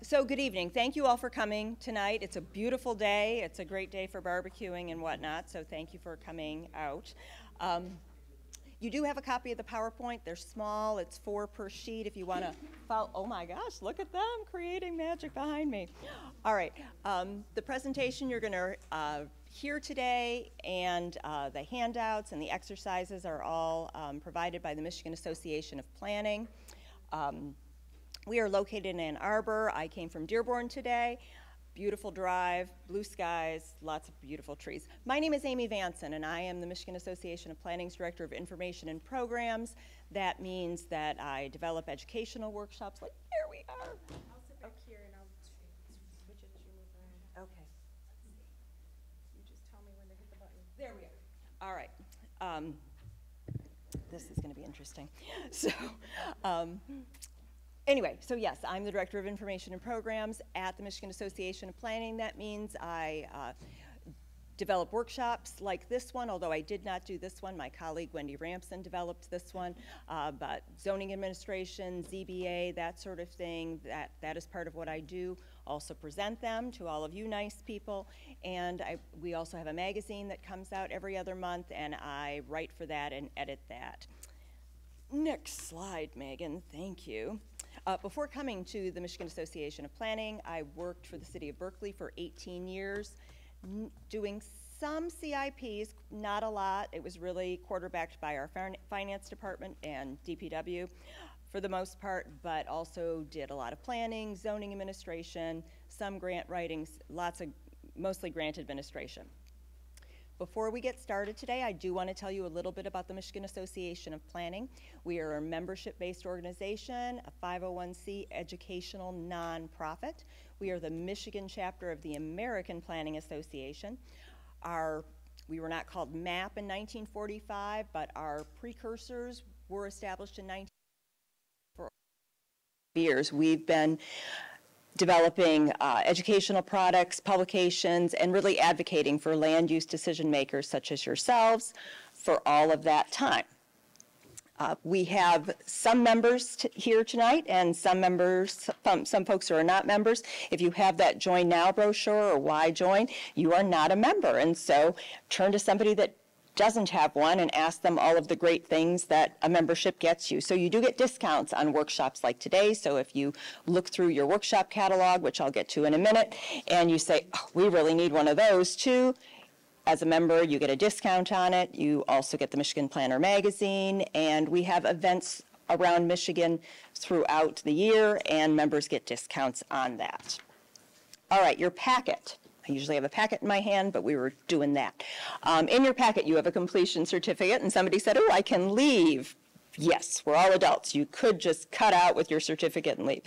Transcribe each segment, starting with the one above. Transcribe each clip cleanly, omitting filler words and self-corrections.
So good evening. Thank you all for coming tonight. It's a beautiful day. It's a great day for barbecuing and whatnot, so thank you for coming out. You do have a copy of the PowerPoint. They're small. It's 4 per sheet if you want to follow. Oh my gosh, look at them creating magic behind me. All right. The presentation you're going to hear today and the handouts and the exercises are all provided by the Michigan Association of Planning. We are located in Ann Arbor. I came from Dearborn today. Beautiful drive, blue skies, lots of beautiful trees. My name is Amy Vanson, and I am the Michigan Association of Planning's Director of Information and Programs. That means that I develop educational workshops like here we are. I'll sit back here and I'll switch it as you move around. Okay. You just tell me when to hit the button. There we are. All right. This is going to be interesting. So. Anyway, so yes, I'm the Director of Information and Programs at the Michigan Association of Planning. That means I develop workshops like this one, although I did not do this one. My colleague Wendy Ramson developed this one, but zoning administration, ZBA, that sort of thing, that is part of what I do. Also present them to all of you nice people, and we also have a magazine that comes out every other month, and I write for that and edit that. Next slide, Megan, thank you. Before coming to the Michigan Association of Planning, I worked for the city of Berkeley for 18 years, doing some CIPs, not a lot. It was really quarterbacked by our finance department and DPW for the most part, but also did a lot of planning, zoning administration, some grant writings, mostly grant administration. Before we get started today, I do want to tell you a little bit about the Michigan Association of Planning. We are a membership-based organization, a 501c educational nonprofit. We are the Michigan chapter of the American Planning Association. We were not called MAP in 1945, but our precursors were established in 1945. For years, we've been developing educational products, publications, and really advocating for land use decision makers such as yourselves for all of that time. We have some members here tonight and some folks who are not members. If you have that Join Now brochure or Why Join, you are not a member. And so turn to somebody that doesn't have one and ask them all of the great things that a membership gets you. So you do get discounts on workshops like today. So if you look through your workshop catalog, which I'll get to in a minute, and you say, oh, we really need one of those too, as a member, you get a discount on it. You also get the Michigan Planner magazine, and we have events around Michigan throughout the year, and members get discounts on that. All right, your packet. I usually have a packet in my hand, but we were doing that. In your packet, you have a completion certificate, and somebody said, oh, I can leave. Yes, we're all adults. You could just cut out with your certificate and leave.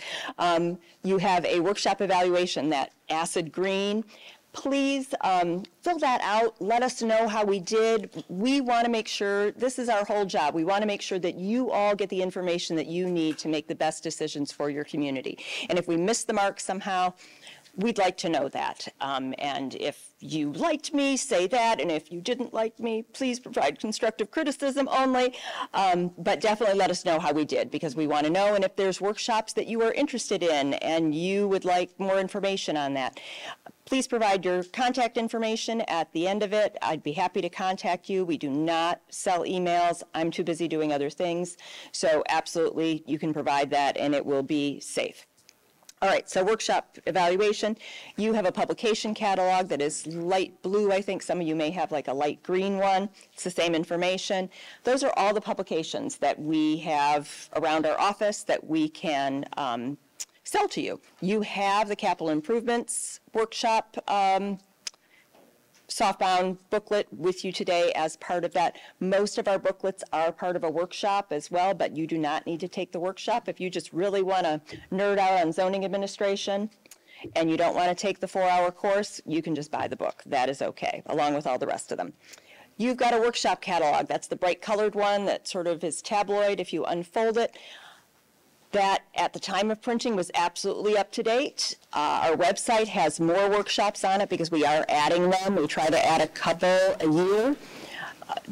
You have a workshop evaluation, that acid green. Please fill that out. Let us know how we did. We want to make sure, this is our whole job. We want to make sure that you all get the information that you need to make the best decisions for your community. And if we miss the mark somehow, we'd like to know that. And if you liked me, say that. And if you didn't like me, please provide constructive criticism only. But definitely let us know how we did, because we want to know. And if there's workshops that you are interested in and you would like more information on that, please provide your contact information at the end of it. I'd be happy to contact you. We do not sell emails. I'm too busy doing other things. So absolutely, you can provide that and it will be safe. All right, so workshop evaluation. You have a publication catalog that is light blue. I think some of you may have like a light green one. It's the same information. Those are all the publications that we have around our office that we can sell to you. You have the capital improvements workshop softbound booklet with you today as part of that. Most of our booklets are part of a workshop as well, but you do not need to take the workshop. If you just really want to nerd out on zoning administration and you don't want to take the 4-hour course, you can just buy the book. That is okay, along with all the rest of them. You've got a workshop catalog. That's the bright colored one that sort of is tabloid if you unfold it. That at the time of printing was absolutely up to date. Our website has more workshops on it because we are adding them. We try to add a couple a year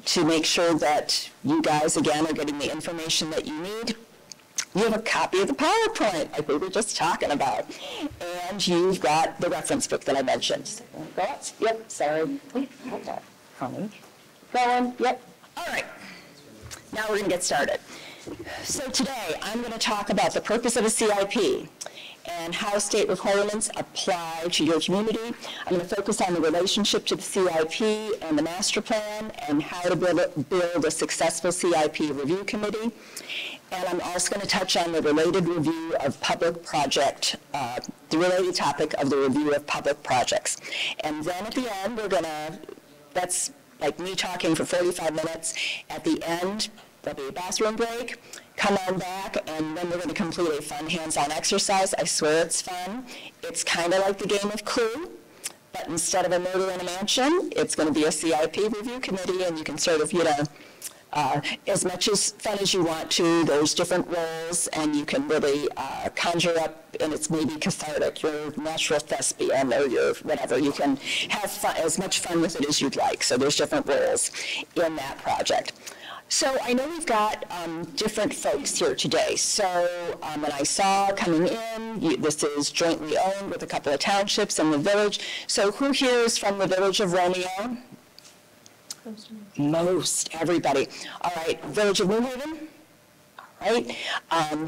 to make sure that you guys, again, are getting the information that you need. You have a copy of the PowerPoint, like we were just talking about. And you've got the reference book that I mentioned. Go up. Yep, sorry. Wait, hold on, honey. Going, yep. All right. Now we're going to get started. So today, I'm going to talk about the purpose of a CIP and how state requirements apply to your community. I'm going to focus on the relationship to the CIP and the master plan and how to build a successful CIP review committee. And I'm also going to touch on the related review of public project, the related topic of the review of public projects. And then at the end, we're going to, that's like me talking for 45 minutes. At the end, there'll be a bathroom break. Come on back, and then we're going to complete a fun hands-on exercise. I swear it's fun. It's kind of like the game of Clue, but instead of a murder in a mansion, it's going to be a CIP review committee, and you can sort of, as much as fun as you want to. There's different roles, and you can really conjure up, and it's maybe cathartic. You're a natural thespian, or you're whatever. You can have fun, as much fun with it as you'd like. So there's different roles in that project. So I know we've got different folks here today. So when I saw coming in, this is jointly owned with a couple of townships in the village. So who here is from the village of Romeo? Most everybody. All right, village of New Haven? All right.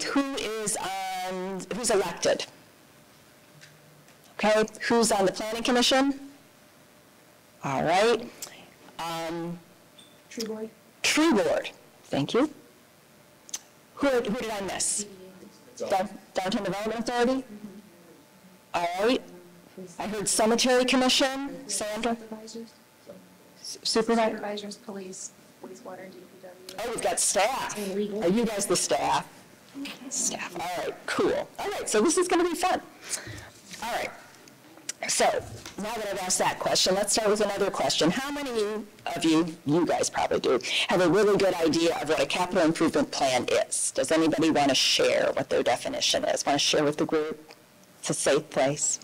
Who's elected? Okay, who's on the planning commission? All right. Tree board. Tree board, thank you. Who did I miss? Downtown Development Authority? All right. I heard Cemetery Commission, Sandra? Supervisors, police, wastewater, DPW. Oh, we've got staff. Are you guys the staff? Staff, all right, cool. All right, so this is going to be fun. All right. So, now that I've asked that question, let's start with another question. How many of you guys probably do, have a really good idea of what a capital improvement plan is? Does anybody want to share what their definition is? Want to share with the group? It's a safe place.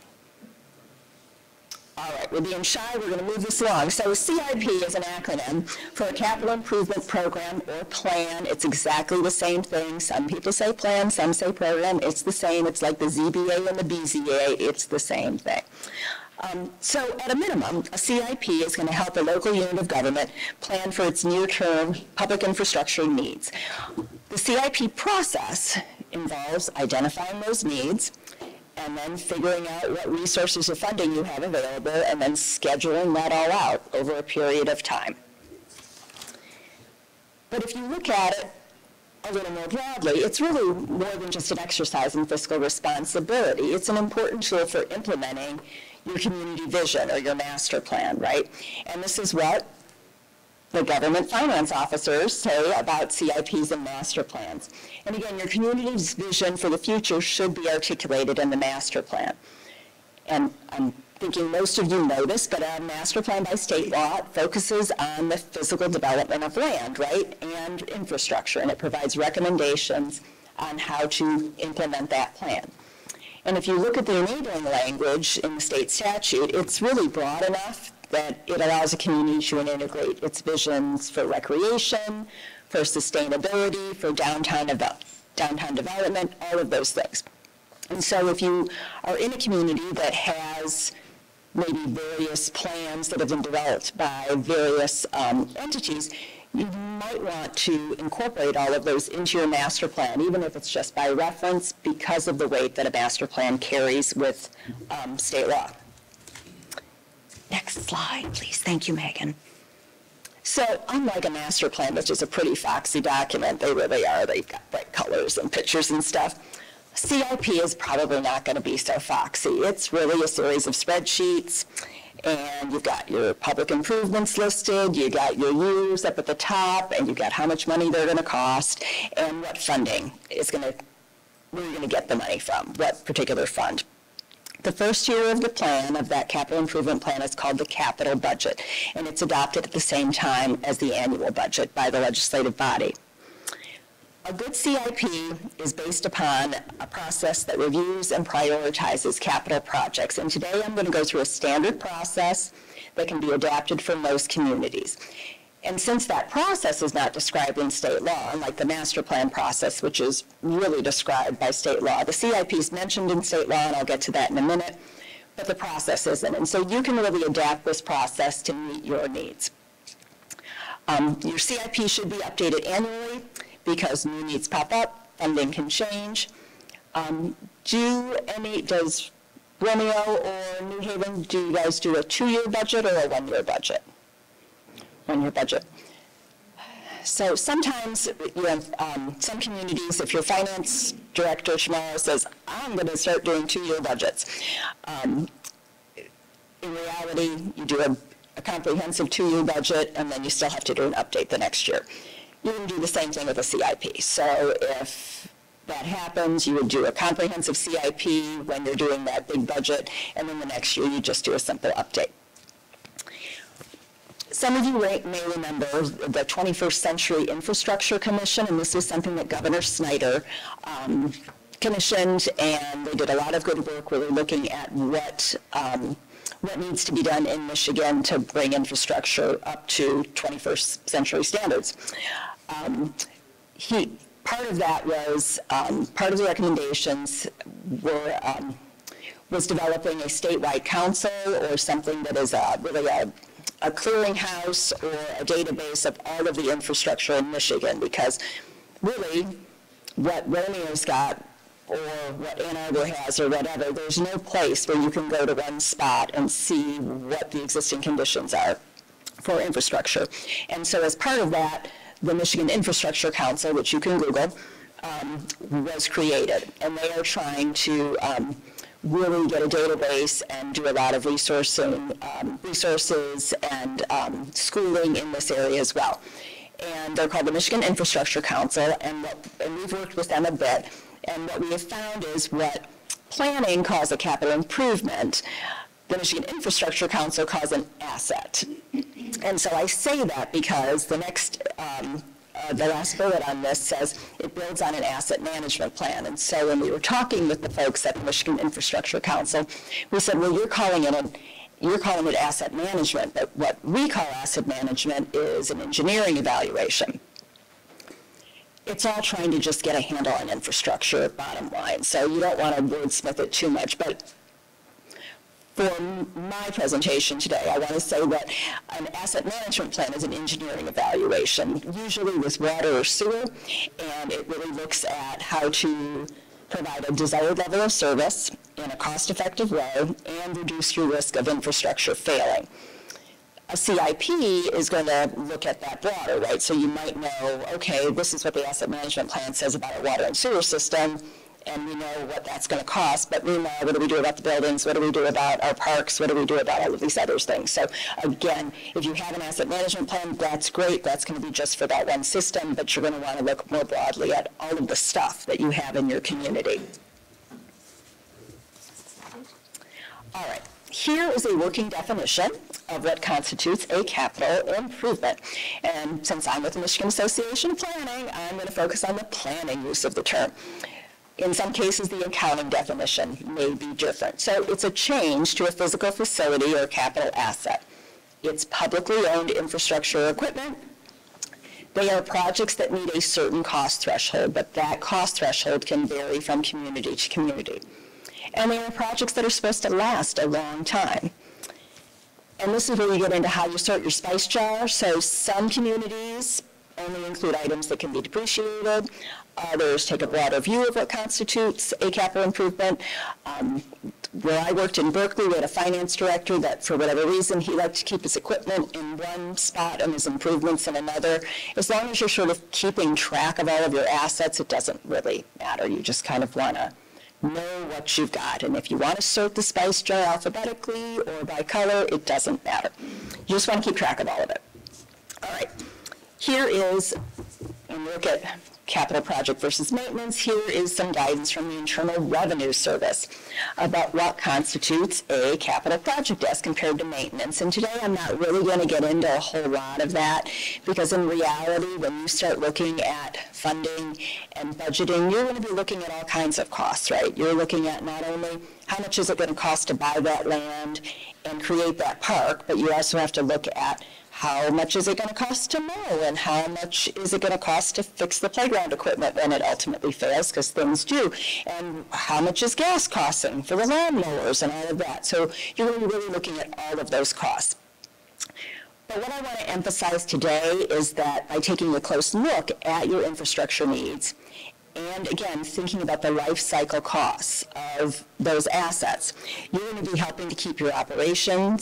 All right, we're being shy, we're going to move this along. So CIP is an acronym for a capital improvement program or plan. It's exactly the same thing. Some people say plan, some say program. It's the same. It's like the ZBA and the BZA. It's the same thing. So at a minimum, a CIP is going to help a local unit of government plan for its near-term public infrastructure needs. The CIP process involves identifying those needs, and then figuring out what resources of funding you have available, and then scheduling that all out over a period of time. But if you look at it a little more broadly, it's really more than just an exercise in fiscal responsibility. It's an important tool for implementing your community vision or your master plan, right? And this is what the government finance officers say about CIPs and master plans. And again, your community's vision for the future should be articulated in the master plan. And I'm thinking most of you know this, but a master plan by state law focuses on the physical development of land, right, and infrastructure, and it provides recommendations on how to implement that plan. And if you look at the enabling language in the state statute, it's really broad enough that it allows a community to integrate its visions for recreation, for sustainability, for downtown development, all of those things. And so if you are in a community that has maybe various plans that have been developed by various entities, you might want to incorporate all of those into your master plan, even if it's just by reference, because of the weight that a master plan carries with state law. Next slide, please. Thank you, Megan. So unlike a master plan, which is a pretty foxy document, they really are, they've got bright colors and pictures and stuff, CIP is probably not going to be so foxy. It's really a series of spreadsheets, and you've got your public improvements listed, you got your years up at the top, and you've got how much money they're going to cost, and what funding is going to, where you're going to get the money from, what particular fund. The first year of the plan, of that capital improvement plan, is called the capital budget, and it's adopted at the same time as the annual budget by the legislative body. A good CIP is based upon a process that reviews and prioritizes capital projects, and today I'm going to go through a standard process that can be adapted for most communities. And since that process is not described in state law, unlike the master plan process, which is really described by state law, the CIP is mentioned in state law, and I'll get to that in a minute, but the process isn't. And so you can really adapt this process to meet your needs. Your CIP should be updated annually because new needs pop up, funding can change. Does Romeo or New Haven, do you guys do a 2-year budget or a 1-year budget? 1-year budget. So sometimes, you know, some communities, if your finance director tomorrow says, I'm going to start doing 2-year budgets, in reality, you do a comprehensive 2-year budget, and then you still have to do an update the next year. You can do the same thing with a CIP. So if that happens, you would do a comprehensive CIP when you're doing that big budget, and then the next year you just do a simple update. Some of you may remember the 21st Century Infrastructure Commission, and this was something that Governor Snyder commissioned, and they did a lot of good work really looking at what needs to be done in Michigan to bring infrastructure up to 21st century standards. Part of that was, part of the recommendations were, was developing a statewide council or something that is really a clearinghouse or a database of all of the infrastructure in Michigan, because really what Romeo's got or what Ann Arbor has or whatever, there's no place where you can go to one spot and see what the existing conditions are for infrastructure. And so as part of that, the Michigan Infrastructure Council, which you can Google, was created. And they are trying to really get a database and do a lot of resources and schooling in this area as well. And they're called the Michigan Infrastructure Council, and we've worked with them a bit. And what we have found is what planning calls a capital improvement, the Michigan Infrastructure Council calls an asset. And so I say that because the last bullet on this says it builds on an asset management plan. And so when we were talking with the folks at the Michigan Infrastructure Council, we said, well, you're calling it asset management, but what we call asset management is an engineering evaluation. It's all trying to just get a handle on infrastructure, bottom line. So you don't want to wordsmith it too much, but for my presentation today, I want to say that an asset management plan is an engineering evaluation, usually with water or sewer, and it really looks at how to provide a desired level of service in a cost-effective way and reduce your risk of infrastructure failing. A CIP is going to look at that broader, right? So you might know, okay, this is what the asset management plan says about our water and sewer system, and we know what that's going to cost, but meanwhile, what do we do about the buildings? What do we do about our parks? What do we do about all of these other things? So again, if you have an asset management plan, that's great. That's going to be just for that one system, but you're going to want to look more broadly at all of the stuff that you have in your community. All right, here is a working definition of what constitutes a capital improvement. And since I'm with the Michigan Association of Planning, I'm going to focus on the planning use of the term. In some cases, the accounting definition may be different. So it's a change to a physical facility or capital asset. It's publicly owned infrastructure or equipment. They are projects that meet a certain cost threshold, but that cost threshold can vary from community to community. And they are projects that are supposed to last a long time. And this is where you get into how you sort your spice jar. So some communities only include items that can be depreciated. Others take a broader view of what constitutes a capital improvement. Where I worked in Berkeley, we had a finance director that, for whatever reason, he liked to keep his equipment in one spot and his improvements in another. As long as you're sort of keeping track of all of your assets, it doesn't really matter. You just kind of want to know what you've got. And if you want to sort the spice jar alphabetically or by color, it doesn't matter. You just want to keep track of all of it. All right. Here is, and look at capital project versus maintenance, here is some guidance from the Internal Revenue Service about what constitutes a capital project as compared to maintenance. And today I'm not really going to get into a whole lot of that, because in reality, when you start looking at funding and budgeting, you're going to be looking at all kinds of costs, right? You're looking at not only how much is it going to cost to buy that land and create that park, but you also have to look at how much is it going to cost to mow, and how much is it going to cost to fix the playground equipment when it ultimately fails, because things do, and how much is gas costing for the lawnmowers and all of that. So you're really looking at all of those costs. But what I want to emphasize today is that by taking a close look at your infrastructure needs, and again, thinking about the life cycle costs of those assets, you're going to be helping to keep your operation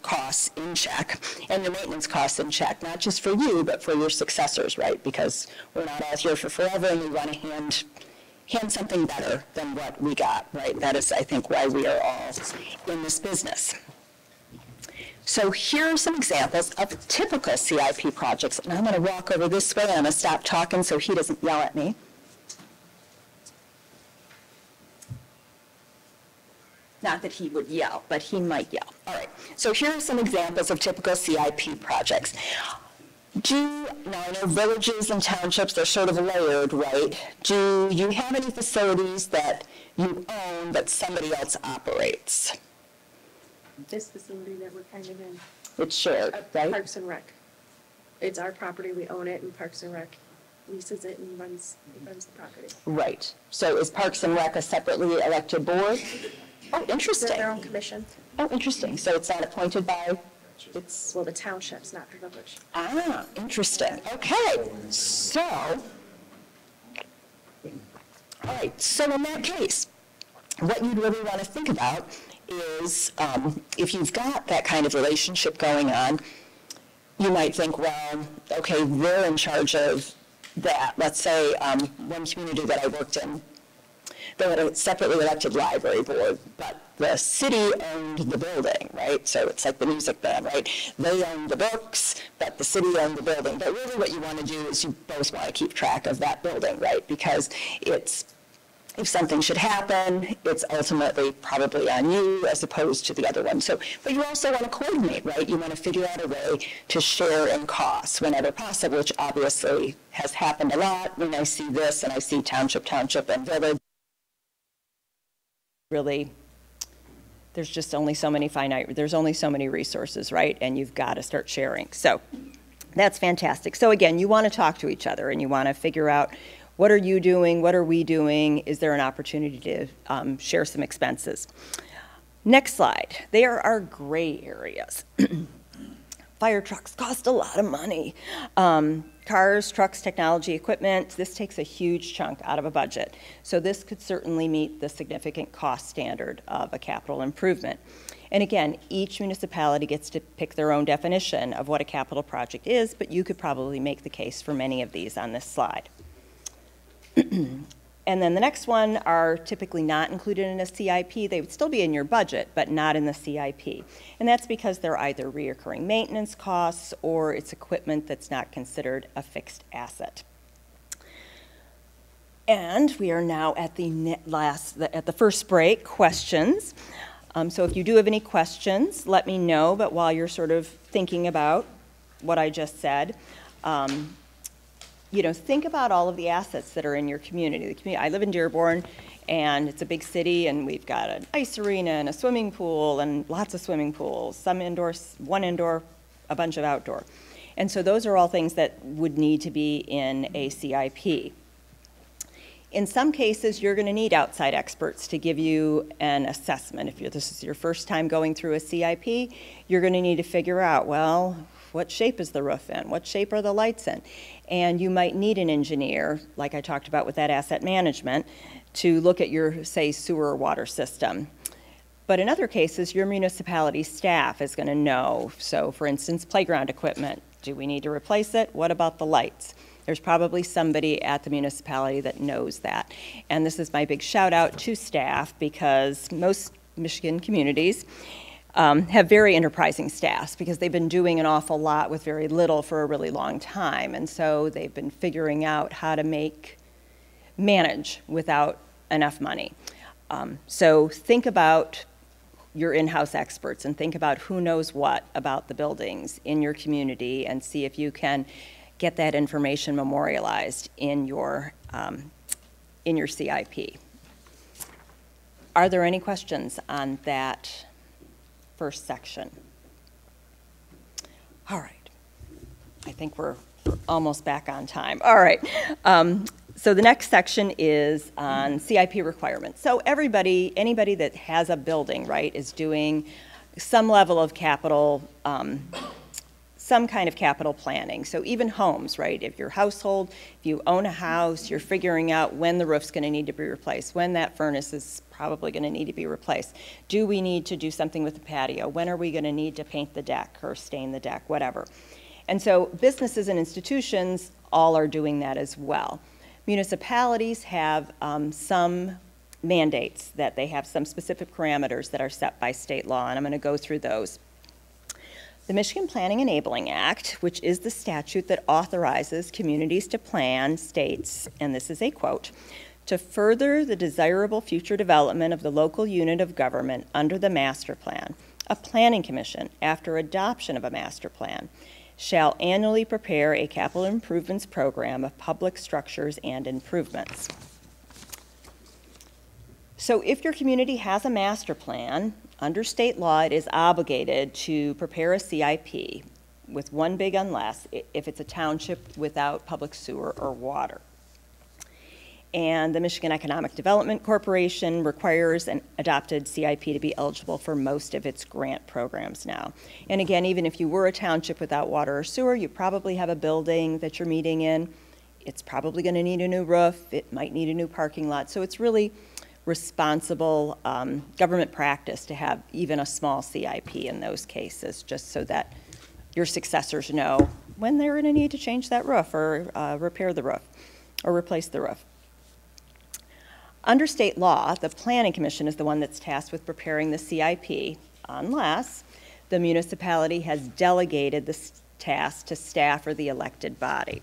costs in check and your maintenance costs in check, not just for you, but for your successors, right? Because we're not all here for forever, and we want to hand something better than what we got, right? That is, I think, why we are all in this business. So here are some examples of typical CIP projects. And I'm going to walk over this way, and I'm going to stop talking so he doesn't yell at me. Not that he would yell, but he might yell. All right, so here are some examples of typical CIP projects. Now I know villages and townships, they're sort of layered, right? Do you have any facilities that you own that somebody else operates? This facility that we're kind of in. It's shared, right? Parks and Rec. It's our property, we own it, and Parks and Rec leases it and runs the property. Right. So is Parks and Rec a separately elected board? Oh, interesting. They're their own commission. Oh, interesting. So it's not appointed by, it's, Well, the township's not the village. ah, interesting. Okay. So, all right. So in that case, what you'd really want to think about is if you've got that kind of relationship going on, you might think, well, okay, they're in charge of that. Let's say one community that I worked in, they had a separately elected library board, but the city owned the building, right? So it's like the music band, right? They owned the books, but the city owned the building. But really what you want to do is you both want to keep track of that building, right? Because it's, if something should happen, it's ultimately probably on you as opposed to the other one. So, but you also want to coordinate, right? You want to figure out a way to share in costs whenever possible, which obviously has happened a lot when I see this and I see township, and village. Really, there's just only so many there's only so many resources, right? And you've got to start sharing. So that's fantastic. So again, you want to talk to each other and you want to figure out, what are you doing? What are we doing? Is there an opportunity to share some expenses? Next slide. There are gray areas. Fire trucks cost a lot of money. Cars, trucks, technology, equipment, this takes a huge chunk out of a budget. So this could certainly meet the significant cost standard of a capital improvement. And again, each municipality gets to pick their own definition of what a capital project is, but you could probably make the case for many of these on this slide. And then the next one are typically not included in a CIP. They would still be in your budget, but not in the CIP. And that's because they're either reoccurring maintenance costs or it's equipment that's not considered a fixed asset. And we are now at the first break, questions. So if you do have any questions, let me know. But while you're sort of thinking about what I just said, you know, think about all of the assets that are in your community. I live in Dearborn, and it's a big city, and we've got an ice arena and a swimming pool and lots of swimming pools, some indoor, one indoor, a bunch of outdoor. And so those are all things that would need to be in a CIP. In some cases, you're going to need outside experts to give you an assessment. If this is your first time going through a CIP, you're going to need to figure out, well, what shape is the roof in? What shape are the lights in? And you might need an engineer, like I talked about with that asset management, to look at your, say, sewer or water system. But in other cases, your municipality staff is going to know. So for instance, playground equipment, do we need to replace it? What about the lights? There's probably somebody at the municipality that knows that. And this is my big shout out to staff, because most Michigan communities have very enterprising staffs because they've been doing an awful lot with very little for a really long time. And so they've been figuring out how to manage without enough money. So think about your in-house experts and think about who knows what about the buildings in your community and see if you can get that information memorialized in your CIP. Are there any questions on that first section? All right. I think we're almost back on time. All right. So the next section is on CIP requirements. So anybody that has a building, right, is doing some level of capital, some kind of capital planning. So even homes, right, if your household, if you own a house, you're figuring out when the roof's going to need to be replaced, when that furnace is probably going to need to be replaced. Do we need to do something with the patio? When are we going to need to paint the deck or stain the deck, whatever. And so businesses and institutions all are doing that as well. Municipalities have some mandates that they have some specific parameters that are set by state law, and I'm going to go through those. The Michigan Planning Enabling Act, which is the statute that authorizes communities to plan, states, and this is a quote, to further the desirable future development of the local unit of government under the master plan, a planning commission, after adoption of a master plan, shall annually prepare a capital improvements program of public structures and improvements. So if your community has a master plan, under state law, it is obligated to prepare a CIP with one big unless if it's a township without public sewer or water. And the Michigan Economic Development Corporation requires an adopted CIP to be eligible for most of its grant programs now. And again, even if you were a township without water or sewer, you probably have a building that you're meeting in. It's probably going to need a new roof. It might need a new parking lot. So it's really responsible government practice to have even a small CIP in those cases, just so that your successors know when they're going to need to change that roof or repair the roof or replace the roof. Under state law, the Planning Commission is the one that's tasked with preparing the CIP unless the municipality has delegated this task to staff or the elected body.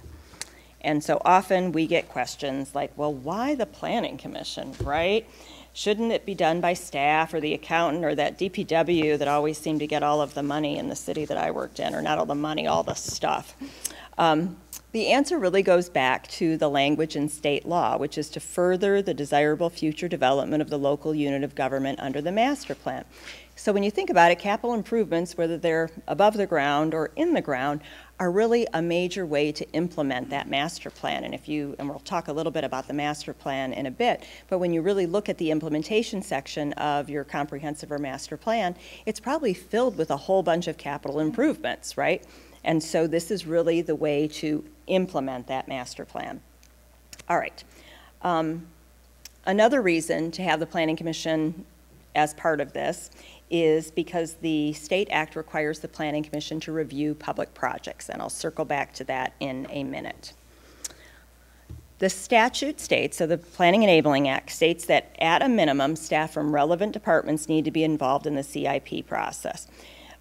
And so often we get questions like, well, why the Planning Commission, right? Shouldn't it be done by staff or the accountant or that DPW that always seemed to get all of the money in the city that I worked in, or not all the money, all the stuff? The answer really goes back to the language in state law, which is to further the desirable future development of the local unit of government under the master plan. So when you think about it, capital improvements, whether they're above the ground or in the ground, are really a major way to implement that master plan. And we'll talk a little bit about the master plan in a bit, but when you really look at the implementation section of your comprehensive or master plan, it's probably filled with a whole bunch of capital improvements, right? And so this is really the way to implement that master plan. All right. Another reason to have the Planning Commission as part of this is because the state act requires the Planning Commission to review public projects, and I'll circle back to that in a minute. The statute states, so the Planning Enabling Act states that at a minimum, staff from relevant departments need to be involved in the CIP process.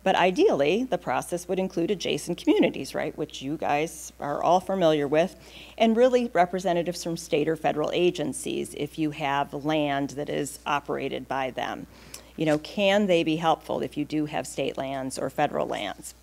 But ideally, the process would include adjacent communities, right, which you guys are all familiar with, and really representatives from state or federal agencies if you have land that is operated by them. You know, can they be helpful if you do have state lands or federal lands?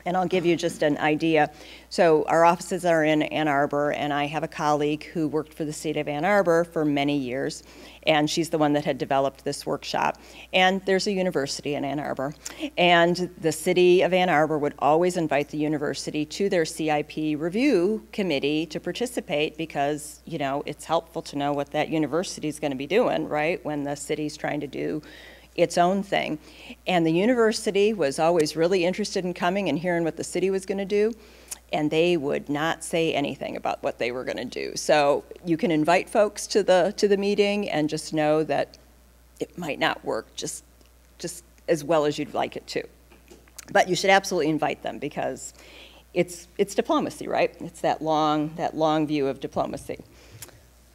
And I'll give you just an idea. So our offices are in Ann Arbor, and I have a colleague who worked for the state of Ann Arbor for many years, and she's the one that had developed this workshop. And there's a university in Ann Arbor, and the city of Ann Arbor would always invite the university to their CIP review committee to participate because, you know, it's helpful to know what that university is going to be doing, right, when the city's trying to do its own thing. And the university was always really interested in coming and hearing what the city was going to do, and they would not say anything about what they were going to do. So you can invite folks to the meeting and just know that it might not work just as well as you'd like it to. But you should absolutely invite them because it's diplomacy, right? It's that long view of diplomacy.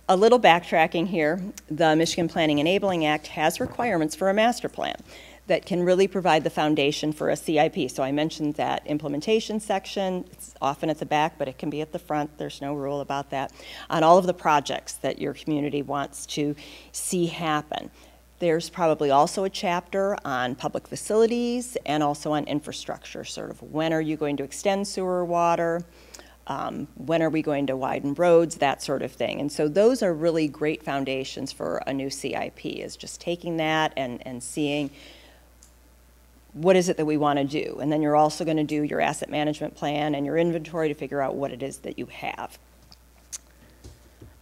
A little backtracking here, the Michigan Planning Enabling Act has requirements for a master plan that can really provide the foundation for a CIP. So I mentioned that implementation section. It's often at the back, but it can be at the front. There's no rule about that. On all of the projects that your community wants to see happen. There's probably also a chapter on public facilities and also on infrastructure, sort of when are you going to extend sewer water, when are we going to widen roads, that sort of thing. And so those are really great foundations for a new CIP, is just taking that and seeing what is it that we want to do? And then you're also going to do your asset management plan and your inventory to figure out what it is that you have.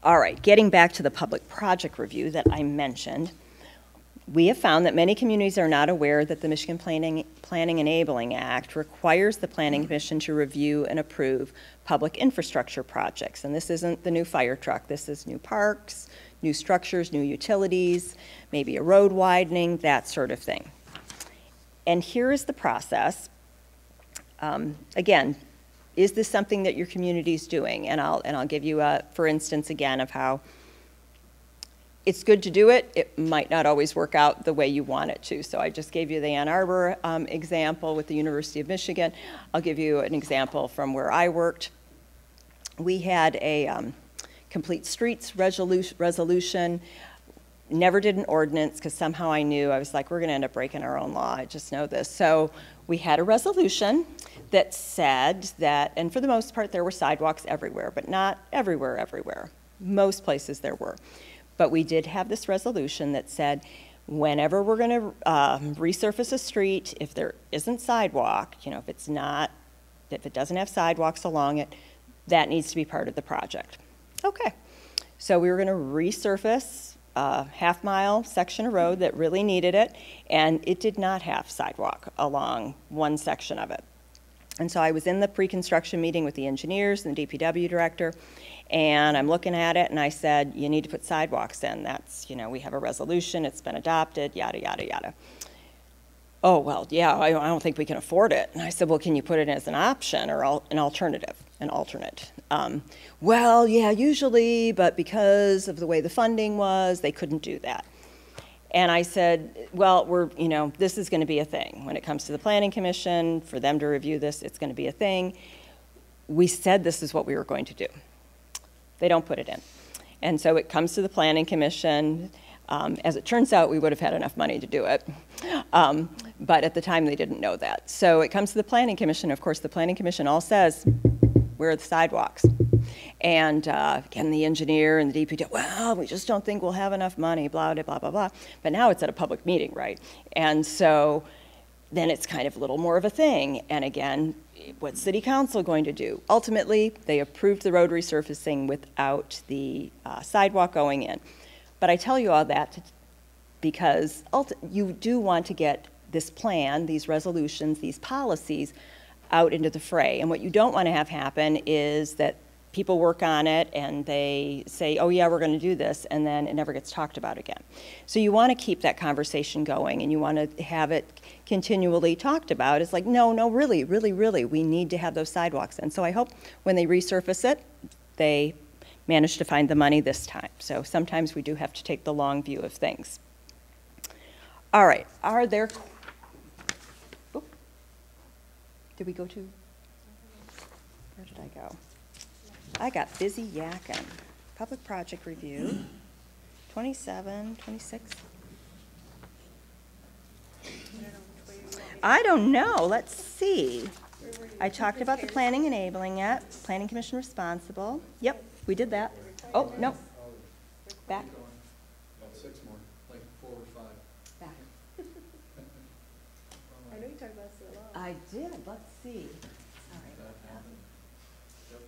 All right, getting back to the public project review that I mentioned, we have found that many communities are not aware that the Michigan Planning Enabling Act requires the Planning Commission to review and approve public infrastructure projects. And this isn't the new fire truck. This is new parks, new structures, new utilities, maybe a road widening, that sort of thing. And here is the process. Again, is this something that your community is doing? And I'll give you a, for instance, again, of how it's good to do it. It might not always work out the way you want it to. So I just gave you the Ann Arbor example with the University of Michigan. I'll give you an example from where I worked. We had a complete streets resolution. Never did an ordinance because somehow I knew, I was like, we're going to end up breaking our own law. I just know this. So we had a resolution that said that, and for the most part, there were sidewalks everywhere, but not everywhere. Most places there were. But we did have this resolution that said, whenever we're going to resurface a street, if there isn't sidewalk, you know, if it doesn't have sidewalks along it, that needs to be part of the project. Okay, so we were going to resurface a half-mile section of road that really needed it, and it did not have sidewalk along one section of it. And so I was in the pre-construction meeting with the engineers and the DPW director, and I'm looking at it, and I said, you need to put sidewalks in. That's, you know, we have a resolution, it's been adopted, yada, yada, yada. Oh, well, yeah, I don't think we can afford it. And I said, well, can you put it as an option or an alternative, an alternate? Well, yeah, usually, but because of the way the funding was, they couldn't do that. And I said, well, this is going to be a thing. When it comes to the Planning Commission, for them to review this, it's going to be a thing. We said this is what we were going to do. They don't put it in. And so it comes to the Planning Commission. As it turns out, we would have had enough money to do it. But at the time, they didn't know that. So it comes to the Planning Commission. Of course, the Planning Commission all says, where are the sidewalks? And again, the engineer and the DPW, well, we just don't think we'll have enough money, blah, blah, blah, blah, blah. But now it's at a public meeting, right? And so then it's kind of a little more of a thing. And again, what's City Council going to do? Ultimately, they approved the road resurfacing without the sidewalk going in. But I tell you all that because you do want to get this plan, these resolutions, these policies out into the fray. And what you don't want to have happen is that people work on it and they say, oh yeah, we're going to do this, and then it never gets talked about again. So you want to keep that conversation going, and you want to have it continually talked about. It's like, no, really, we need to have those sidewalks. And so I hope when they resurface it, they manage to find the money this time. So sometimes we do have to take the long view of things. All right, are there, did we go to, where did I go? I got busy yakking. Public project review, 27, 26. I don't know, let's see. I talked about the planning enabling it, Planning Commission responsible. Yep, we did that. Oh, no. Back. About 6 more, like 4 or 5. Back. I know you talked about it a lot. I did, let's see. Sorry.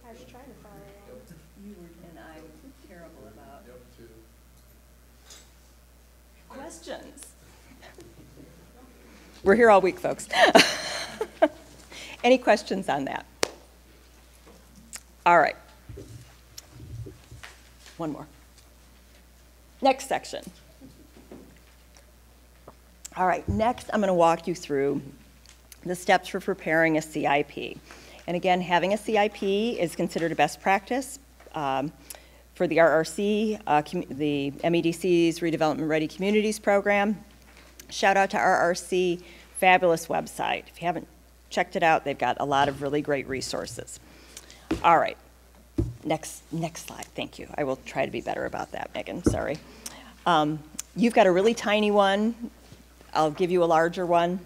I was trying to follow along. You were, and I'm terrible about Yep, 2. questions. We're here all week, folks. Any questions on that? All right. One more. Next section. All right, next I'm going to walk you through the steps for preparing a CIP. And again, having a CIP is considered a best practice for the RRC, the MEDC's Redevelopment Ready Communities program. Shout out to RRC, fabulous website. If you haven't checked it out, they've got a lot of really great resources. All right, next slide, thank you. I will try to be better about that, Megan, sorry. You've got a really tiny one. I'll give you a larger one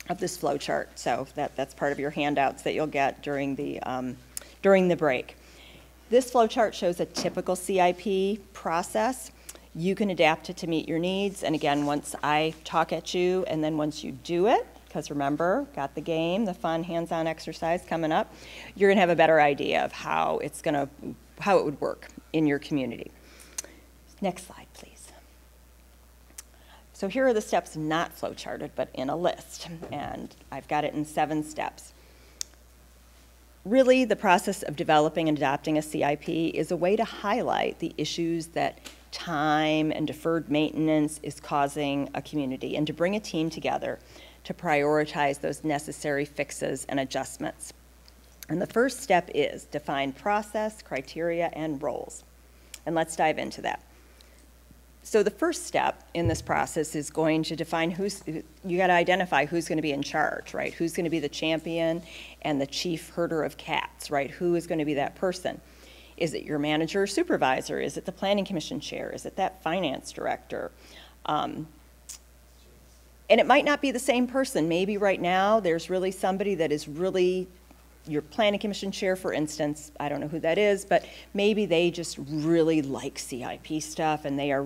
of this flow chart. So that's part of your handouts that you'll get during the break. This flow chart shows a typical CIP process. You can adapt it to meet your needs. And again, once I talk at you and then once you do it, because remember, got the game, the fun hands-on exercise coming up, you're gonna have a better idea of how it would work in your community. Next slide, please. So here are the steps not flowcharted, but in a list, and I've got it in 7 steps. Really, the process of developing and adopting a CIP is a way to highlight the issues that time and deferred maintenance is causing a community, and to bring a team together to prioritize those necessary fixes and adjustments. And the first step is define process, criteria, and roles. And let's dive into that. So the first step in this process is going to define you gotta identify who's gonna be in charge, right? Who's gonna be the champion and the chief herder of cats, right? Who is gonna be that person? Is it your manager or supervisor? Is it the planning commission chair? Is it that finance director? And it might not be the same person. Maybe right now there's really somebody that is really your planning commission chair, for instance. I don't know who that is, but maybe they just really like CIP stuff, and they're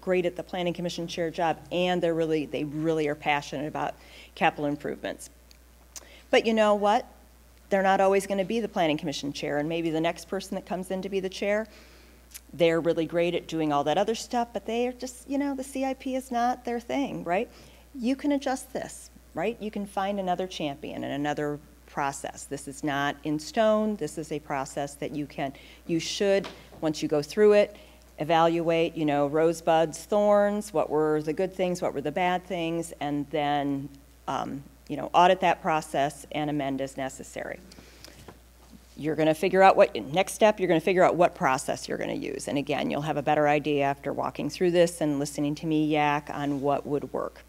great at the planning commission chair job, and they really are passionate about capital improvements. But you know what? They're not always going to be the planning commission chair, and maybe the next person that comes in to be the chair, they're really great at doing all that other stuff, but they are just, the CIP is not their thing, right? You can adjust this, right? You can find another champion and another process. This is not in stone. This is a process that you should, once you go through it, evaluate, rosebuds, thorns, what were the good things, what were the bad things, and then, audit that process and amend as necessary. You're going to figure out next step, you're going to figure out what process you're going to use. And again, you'll have a better idea after walking through this and listening to me yak on what would work.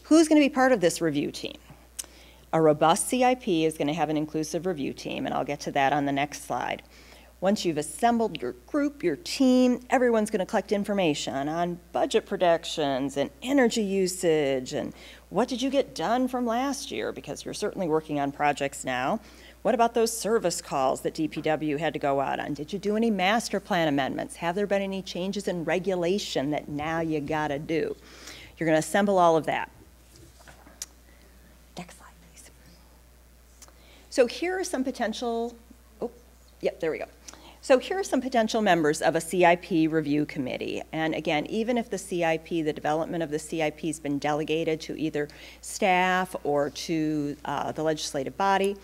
Who's going to be part of this review team? A robust CIP is going to have an inclusive review team, and I'll get to that on the next slide. Once you've assembled your group, your team, everyone's going to collect information on budget projections and energy usage and what did you get done from last year, because you're certainly working on projects now. What about those service calls that DPW had to go out on? Did you do any master plan amendments? Have there been any changes in regulation that now you got to do? You're going to assemble all of that. Next slide, please. So here are some potential, there we go. So here are some potential members of a CIP review committee. And again, even if the CIP, the development of the CIP has been delegated to either staff or to the legislative body,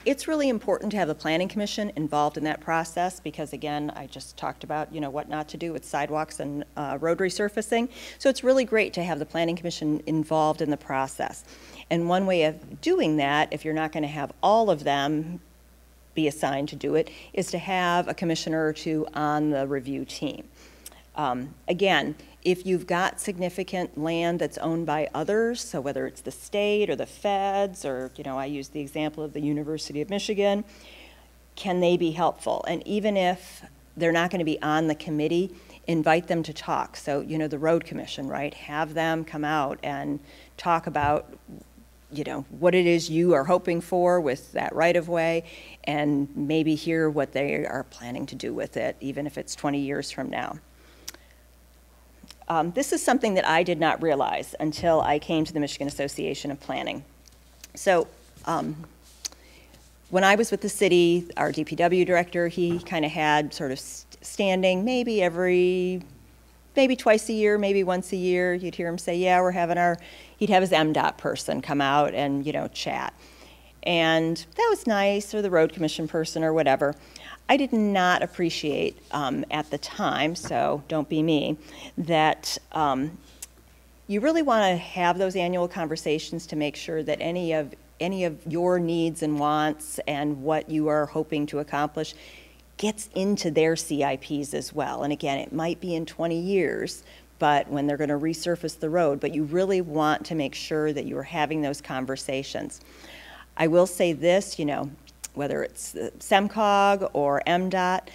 it's really important to have the Planning Commission involved in that process because, again, I just talked about, what not to do with sidewalks and road resurfacing. So it's really great to have the Planning Commission involved in the process. And one way of doing that, if you're not going to have all of them be assigned to do it, is to have a commissioner or two on the review team. Again, if you've got significant land that's owned by others, so whether it's the state or the feds or, I use the example of the University of Michigan, can they be helpful? And even if they're not going to be on the committee, invite them to talk. So, the road commission, right? Have them come out and talk about what it is you are hoping for with that right-of-way, and maybe hear what they are planning to do with it, even if it's 20 years from now. This is something that I did not realize until I came to the Michigan Association of Planning. So when I was with the city, our DPW director, he kind of had sort of standing maybe twice a year, maybe once a year, you'd hear him say, yeah, we're having he'd have his MDOT person come out and, chat. And that was nice, or the road commission person or whatever. I did not appreciate at the time, so don't be me, that you really want to have those annual conversations to make sure that any of your needs and wants and what you are hoping to accomplish gets into their CIPs as well. And again, it might be in 20 years, but when they're going to resurface the road, but you really want to make sure that you are having those conversations. I will say this, whether it's SEMCOG or MDOT,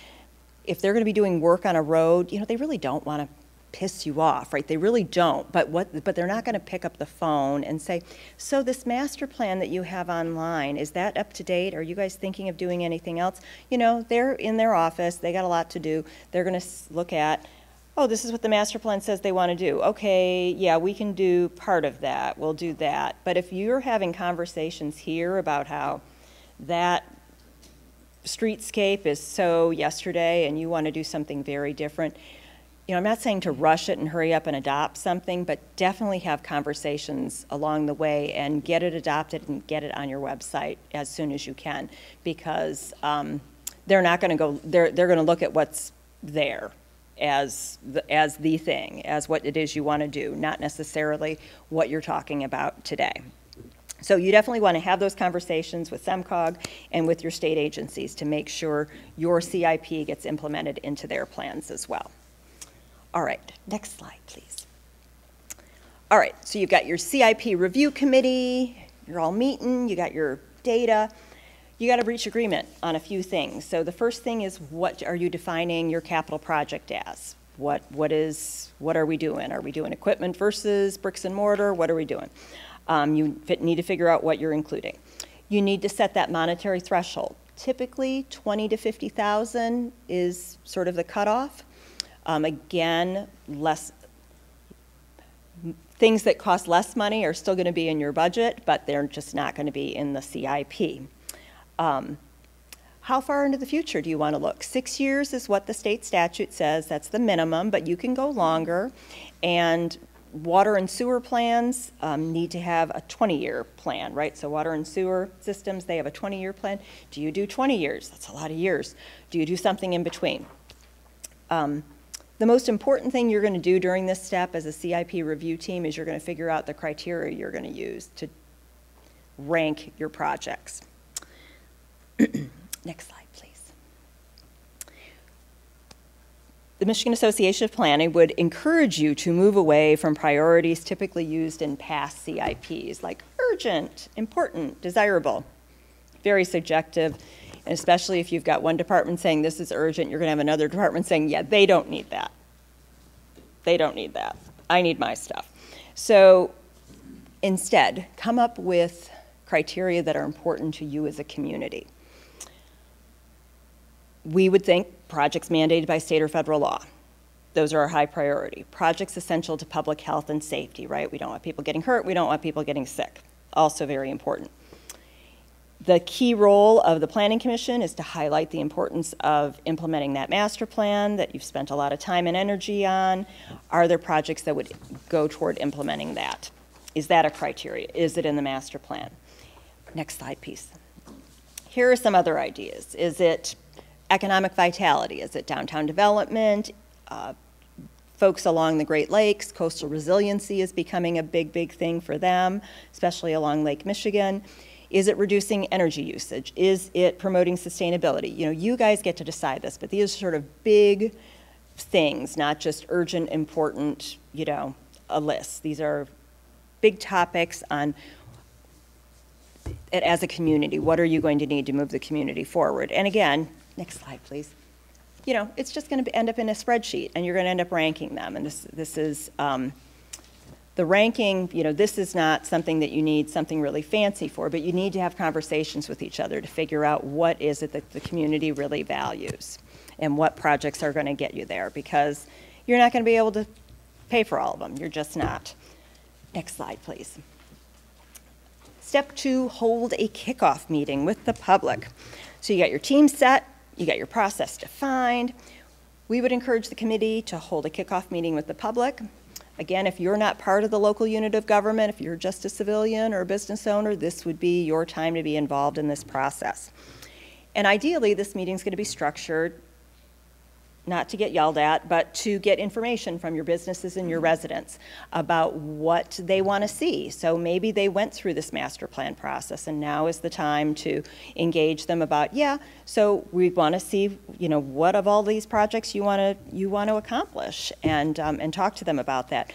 if they're going to be doing work on a road, they really don't want to piss you off, right? They really don't, but they're not going to pick up the phone and say, so this master plan that you have online, is that up to date? Are you guys thinking of doing anything else? They're in their office, they got a lot to do. They're going to look at, oh, this is what the master plan says they want to do. Okay, yeah, we can do part of that, we'll do that. But if you're having conversations here about how that streetscape is so yesterday and you want to do something very different, I'm not saying to rush it and hurry up and adopt something, but definitely have conversations along the way and get it adopted and get it on your website as soon as you can, because they're not going to go, they're going to look at what's there as the thing, as what it is you want to do, not necessarily what you're talking about today. So you definitely want to have those conversations with SEMCOG and with your state agencies to make sure your CIP gets implemented into their plans as well. All right, next slide, please. All right, so you've got your CIP review committee, you're all meeting, you got your data. You got to reach agreement on a few things. So the first thing is, what are you defining your capital project as? What are we doing? Are we doing equipment versus bricks and mortar? What are we doing? You need to figure out what you're including. You need to set that monetary threshold. Typically, 20 to 50,000 is sort of the cutoff. Again, things that cost less money are still going to be in your budget, but they're just not going to be in the CIP. How far into the future do you want to look? 6 years is what the state statute says. That's the minimum, but you can go longer. And water and sewer plans need to have a 20-year plan, right? So water and sewer systems, they have a 20-year plan. Do you do 20 years? That's a lot of years. Do you do something in between? The most important thing you're going to do during this step as a CIP review team is you're going to figure out the criteria you're going to use to rank your projects. Next slide, please. The Michigan Association of Planning would encourage you to move away from priorities typically used in past CIPs, like urgent, important, desirable. Very subjective, and especially if you've got one department saying this is urgent, you're going to have another department saying, yeah, they don't need that. They don't need that. I need my stuff. So instead, come up with criteria that are important to you as a community. We would think projects mandated by state or federal law. Those are our high priority. Projects essential to public health and safety, right? We don't want people getting hurt. We don't want people getting sick. Also very important. The key role of the Planning Commission is to highlight the importance of implementing that master plan that you've spent a lot of time and energy on. Are there projects that would go toward implementing that? Is that a criteria? Is it in the master plan? Next slide, please. Here are some other ideas. Is it economic vitality? Is it downtown development? Folks along the Great Lakes, coastal resiliency is becoming a big, big thing for them, especially along Lake Michigan. Is it reducing energy usage? Is it promoting sustainability? You guys get to decide this, but these are sort of big things, not just urgent, important, a list. These are big topics on, as a community, what are you going to need to move the community forward? And again, next slide, please. It's just going to end up in a spreadsheet, and you're going to end up ranking them. And this is the ranking. This is not something that you need something really fancy for, but you need to have conversations with each other to figure out what is it that the community really values, and what projects are going to get you there, because you're not going to be able to pay for all of them. You're just not. Next slide, please. Step 2, hold a kickoff meeting with the public. So you got your team set. You got your process defined. We would encourage the committee to hold a kickoff meeting with the public. Again, if you're not part of the local unit of government, if you're just a civilian or a business owner, this would be your time to be involved in this process. And ideally, this meeting is going to be structured not to get yelled at, but to get information from your businesses and your residents about what they want to see. So maybe they went through this master plan process, and now is the time to engage them about, so we want to see, what of all these projects you want to accomplish, and talk to them about that.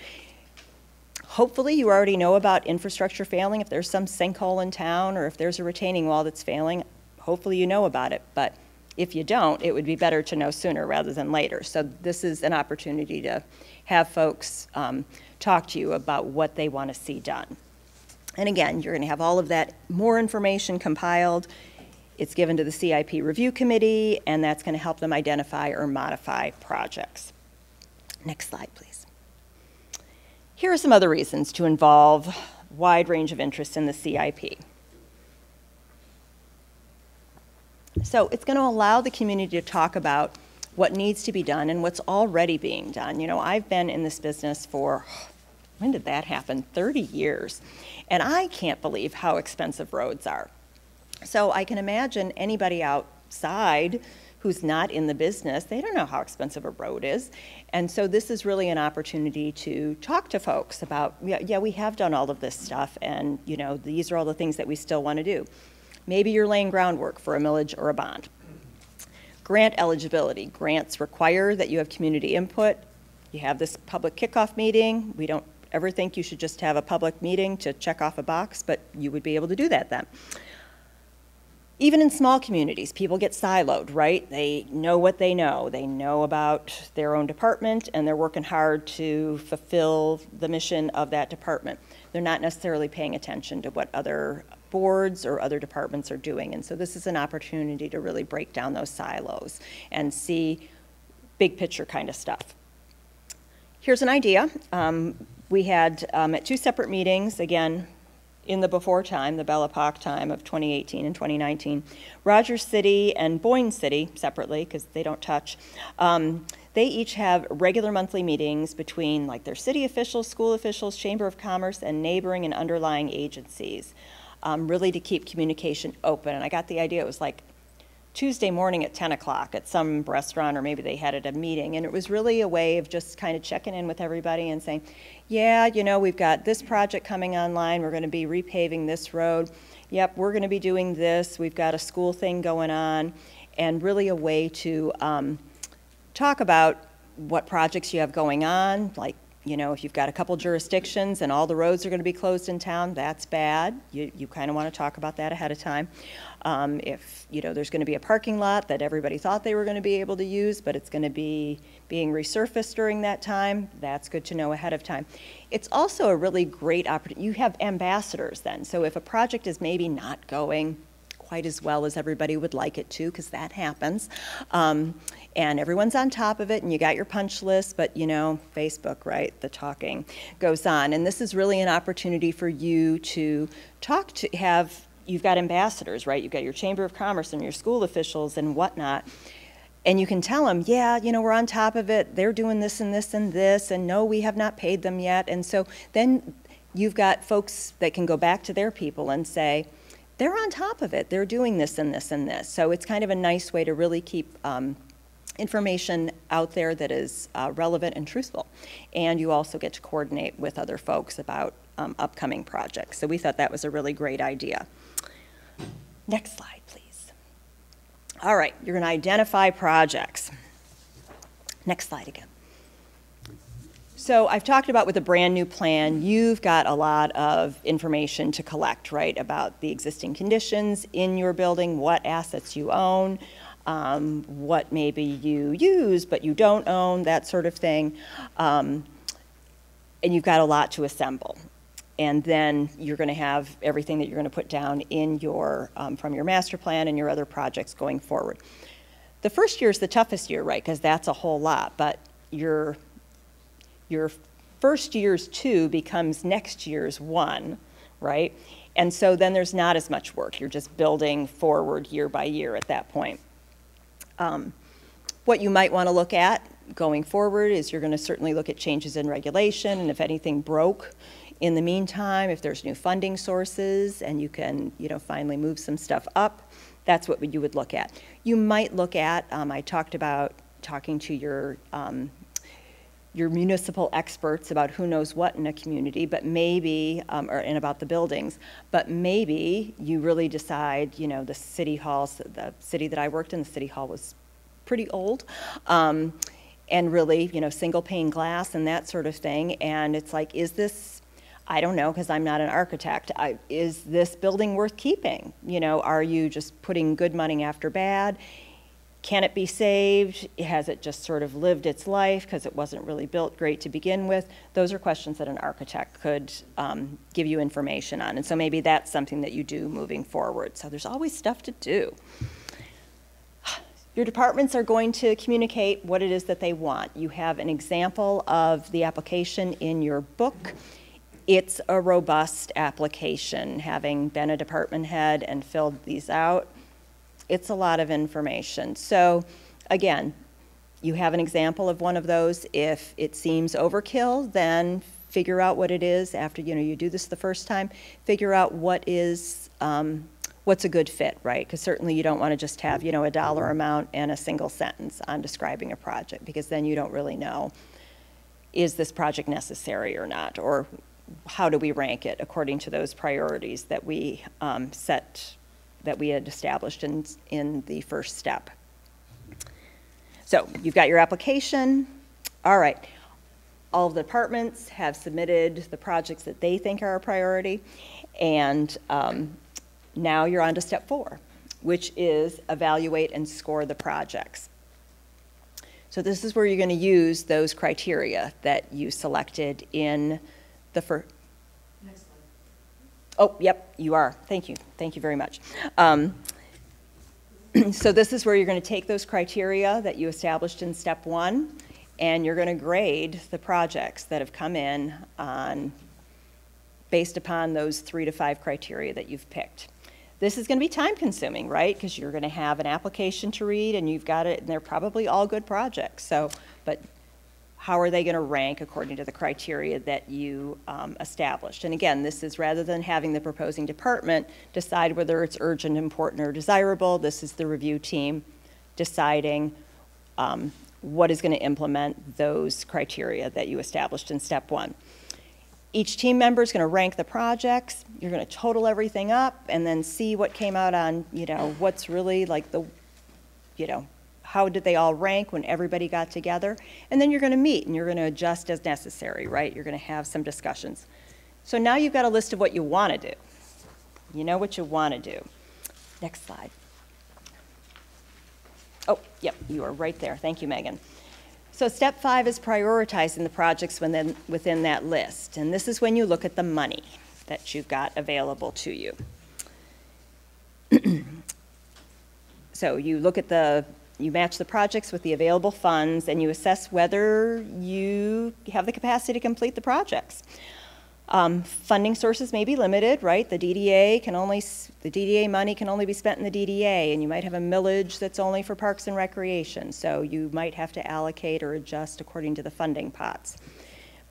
Hopefully you already know about infrastructure failing. If there's some sinkhole in town, or if there's a retaining wall that's failing, hopefully you know about it. But if you don't, it would be better to know sooner rather than later. So this is an opportunity to have folks talk to you about what they want to see done. And again, you're going to have all of that, more information compiled. It's given to the CIP review committee, and that's going to help them identify or modify projects. Next slide, please. Here are some other reasons to involve a wide range of interests in the CIP. So it's going to allow the community to talk about what needs to be done and what's already being done. You know, I've been in this business for, when did that happen? 30 years. And I can't believe how expensive roads are. So I can imagine anybody outside who's not in the business, they don't know how expensive a road is. And so this is really an opportunity to talk to folks about, yeah, we have done all of this stuff, and you know, these are all the things that we still want to do. Maybe you're laying groundwork for a millage or a bond. Grant eligibility. Grants require that you have community input. You have this public kickoff meeting. We don't ever think you should just have a public meeting to check off a box, but you would be able to do that then. Even in small communities, people get siloed, right? They know what they know. They know about their own department, and they're working hard to fulfill the mission of that department. They're not necessarily paying attention to what other boards or other departments are doing. And so this is an opportunity to really break down those silos and see big picture kind of stuff. Here's an idea. We had at 2 separate meetings, again, in the before time, the Belle Epoque time of 2018 and 2019, Rogers City and Boyne City, separately, because they don't touch, they each have regular monthly meetings between like their city officials, school officials, Chamber of Commerce, and neighboring and underlying agencies, really to keep communication open. And I got the idea, it was like Tuesday morning at 10 o'clock at some restaurant, or maybe they had it at a meeting, and it was really a way of just kind of checking in with everybody and saying, yeah, you know, we've got this project coming online, we're going to be repaving this road, yep, we're going to be doing this, we've got a school thing going on, and really a way to talk about what projects you have going on, like, you know, if you've got a couple jurisdictions and all the roads are going to be closed in town, that's bad. You kind of want to talk about that ahead of time. If, you know, there's going to be a parking lot that everybody thought they were going to be able to use, but it's going to be being resurfaced during that time, that's good to know ahead of time. It's also a really great opportunity. You have ambassadors then. So if a project is maybe not going quite as well as everybody would like it to, because that happens, and everyone's on top of it, and you got your punch list, but you know, Facebook, right, the talking goes on. And this is really an opportunity for you to talk to, you've got ambassadors, right? You've got your Chamber of Commerce and your school officials and whatnot. And you can tell them, yeah, you know, we're on top of it. They're doing this and this and this, and no, we have not paid them yet. And so then you've got folks that can go back to their people and say, they're on top of it. They're doing this and this and this. So it's kind of a nice way to really keep information out there that is relevant and truthful. And you also get to coordinate with other folks about upcoming projects. So we thought that was a really great idea. Next slide, please. All right, you're going to identify projects. Next slide again. So I've talked about with a brand new plan, you've got a lot of information to collect, right, about the existing conditions in your building, what assets you own, what maybe you use but you don't own, that sort of thing. And you've got a lot to assemble. And then you're going to have everything that you're going to put down in your, from your master plan and your other projects going forward. The first year is the toughest year, right, because that's a whole lot, but your first year's 2 becomes next year's 1, right? And so then there's not as much work. You're just building forward year by year at that point. What you might want to look at going forward is you're going to certainly look at changes in regulation, and if anything broke in the meantime, if there's new funding sources and you can, you know, finally move some stuff up, that's what you would look at. You might look at, I talked about talking to your municipal experts about who knows what in a community, but maybe, and about the buildings, but maybe you really decide, you know, the city halls, the city that I worked in, the city hall was pretty old, and really, you know, single pane glass and that sort of thing, and it's like, is this, I don't know, because I'm not an architect, is this building worth keeping? You know, are you just putting good money after bad? Can it be saved? Has it just sort of lived its life because it wasn't really built great to begin with? Those are questions that an architect could give you information on. And so maybe that's something that you do moving forward. So there's always stuff to do. Your departments are going to communicate what it is that they want. You have an example of the application in your book. It's a robust application. Having been a department head and filled these out, it's a lot of information. So again, you have an example of one of those. If it seems overkill, then figure out what it is after, you do this the first time, figure out what is, what's a good fit, right? Because certainly you don't want to just have, a dollar amount and a single sentence on describing a project, because then you don't really know, is this project necessary or not? Or how do we rank it according to those priorities that we that we had established in the first step. So you've got your application. All right. All of the departments have submitted the projects that they think are a priority. And now you're on to step 4, which is evaluate and score the projects. So this is where you're going to use those criteria that you selected in the first. Next slide. Oh, yep, you are. Thank you. Thank you very much. So this is where you're going to take those criteria that you established in step 1, and you're going to grade the projects that have come in based upon those 3 to 5 criteria that you've picked. This is going to be time consuming, right? Because you're going to have an application to read and you've got it, and they're probably all good projects. So, but how are they going to rank according to the criteria that you established? And again, this is rather than having the proposing department decide whether it's urgent, important, or desirable, this is the review team deciding what is going to implement those criteria that you established in step 1. Each team member is going to rank the projects. You're going to total everything up and then see what came out on, what's really like the, how did they all rank when everybody got together? And then you're going to meet and you're going to adjust as necessary, right? You're going to have some discussions. So now you've got a list of what you want to do. You know what you want to do. Next slide. Oh, yep, you are right there. Thank you, Megan. So step 5 is prioritizing the projects within that list. And this is when you look at the money that you've got available to you. So you look at you match the projects with the available funds and you assess whether you have the capacity to complete the projects. Funding sources may be limited, right? The DDA money can only be spent in the DDA, and you might have a millage that's only for parks and recreation, so you might have to allocate or adjust according to the funding pots.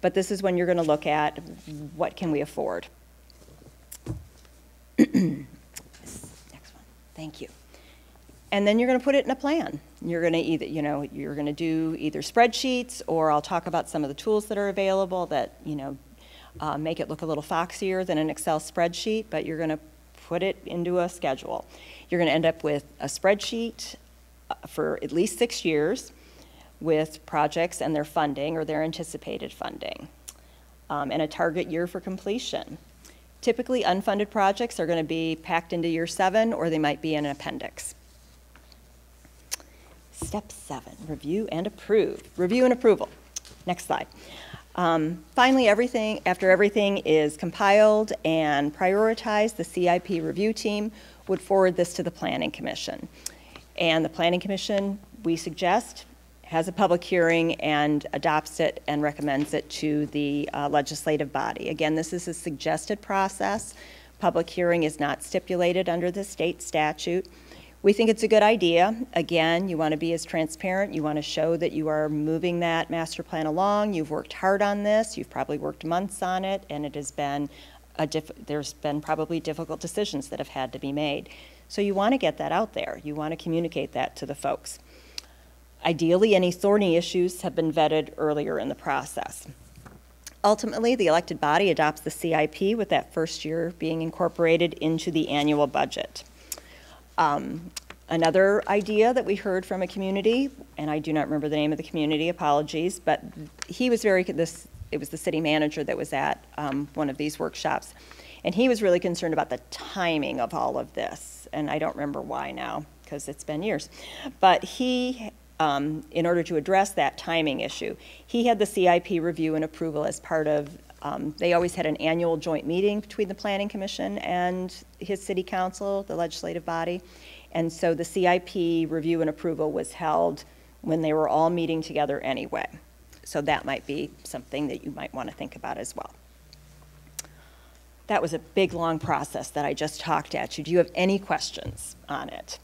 But this is when you're going to look at what can we afford. Next one. Thank you. And then you're going to put it in a plan. You're going to you're going to do either spreadsheets, or I'll talk about some of the tools that are available that, make it look a little foxier than an Excel spreadsheet, but you're going to put it into a schedule. You're going to end up with a spreadsheet for at least 6 years with projects and their funding or their anticipated funding, and a target year for completion. Typically, unfunded projects are going to be packed into year 7, or they might be in an appendix. Step 7, review and approve. Review and approval. Next slide. Finally, after everything is compiled and prioritized, the CIP review team would forward this to the Planning Commission. And the Planning Commission, we suggest, has a public hearing and adopts it and recommends it to the legislative body. Again, this is a suggested process. Public hearing is not stipulated under the state statute. We think it's a good idea. Again, you want to be as transparent. You want to show that you are moving that master plan along. You've worked hard on this. You've probably worked months on it, and it has been there's been probably difficult decisions that have had to be made. So you want to get that out there. You want to communicate that to the folks. Ideally, any thorny issues have been vetted earlier in the process. Ultimately, the elected body adopts the CIP, with that first year being incorporated into the annual budget. Another idea that we heard from a community, and I do not remember the name of the community, apologies, but he was it was the city manager that was at one of these workshops, and he was really concerned about the timing of all of this, and I don't remember why now, because it's been years. But he, in order to address that timing issue, he had the CIP review and approval as part of, they always had an annual joint meeting between the Planning Commission and his city council, the legislative body, And so the CIP review and approval was held when they were all meeting together anyway. So that might be something that you might want to think about as well. That was a big, long process that I just talked at you. Do you have any questions on it?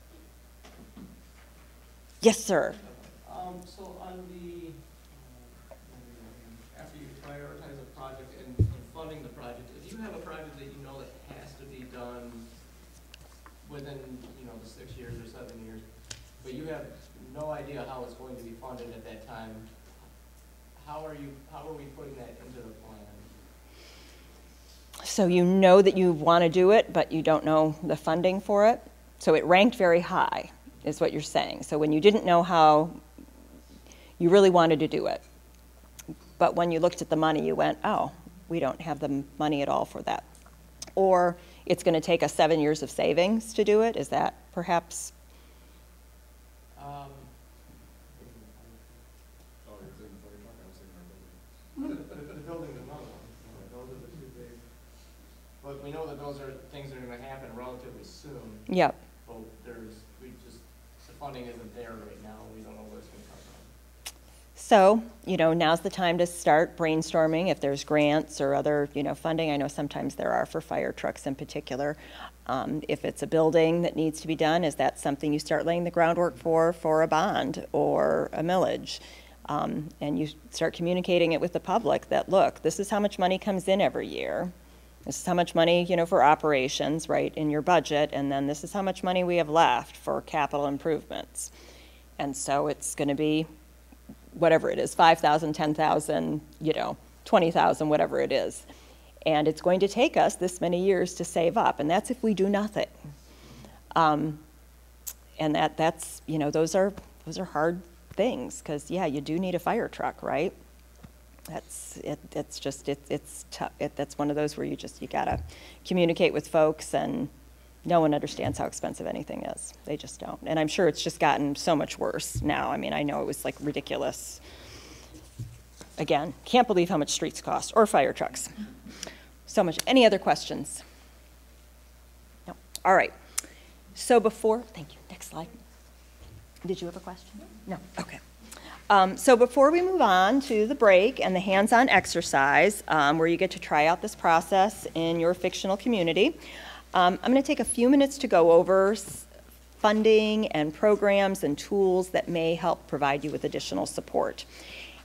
Yes, sir. So on the, after you prioritize a project and funding the project, if you have a project that you know that has to be done within, the 6 years or 7 years, but you have no idea how it's going to be funded at that time, how are we putting that into the plan? So you know that you want to do it, but you don't know the funding for it? So it ranked very high, is what you're saying. So when you didn't know how, you really wanted to do it. But when you looked at the money, you went, oh, we don't have the money at all for that. Or it's going to take us 7 years of savings to do it. Is that perhaps? The building's another one. Those are the two big. But we know that those are things that are going to happen relatively soon. Yep. But the funding isn't there right now. We don't know where it's going to come from. So, now's the time to start brainstorming if there's grants or other, funding. I know sometimes there are for fire trucks in particular. If it's a building that needs to be done, is that something you start laying the groundwork for a bond or a millage? And you start communicating it with the public that, look, this is how much money comes in every year. This is how much money, for operations, right, in your budget, and then this is how much money we have left for capital improvements. And so it's going to be whatever it is, 5,000, 10,000, 20,000, whatever it is. And it's going to take us this many years to save up, and that's if we do nothing. And that's, those are hard things, because, yeah, you do need a fire truck, right? It's tough. That's one of those where you gotta communicate with folks, and no one understands how expensive anything is. They just don't. And I'm sure it's just gotten so much worse now. I mean, I know it was like ridiculous. Again, can't believe how much streets cost, or fire trucks. So much. Any other questions? No. All right. So thank you. Next slide. Did you have a question? No. Okay. So before we move on to the break and the hands-on exercise, where you get to try out this process in your fictional community, I'm going to take a few minutes to go over funding and programs and tools that may help provide you with additional support.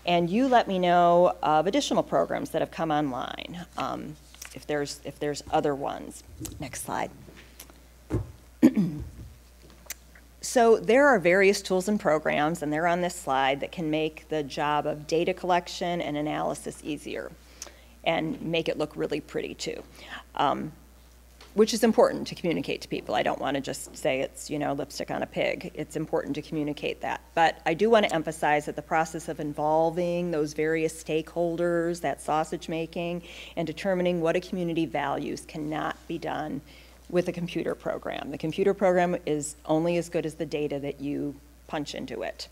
And you let me know of additional programs that have come online, if there's other ones. Next slide. So there are various tools and programs, and they're on this slide, that can make the job of data collection and analysis easier and make it look really pretty too, which is important to communicate to people. I don't want to just say it's, lipstick on a pig. It's important to communicate that. But I do want to emphasize that the process of involving those various stakeholders, that sausage making, and determining what a community values cannot be done with a computer program. The computer program is only as good as the data that you punch into it.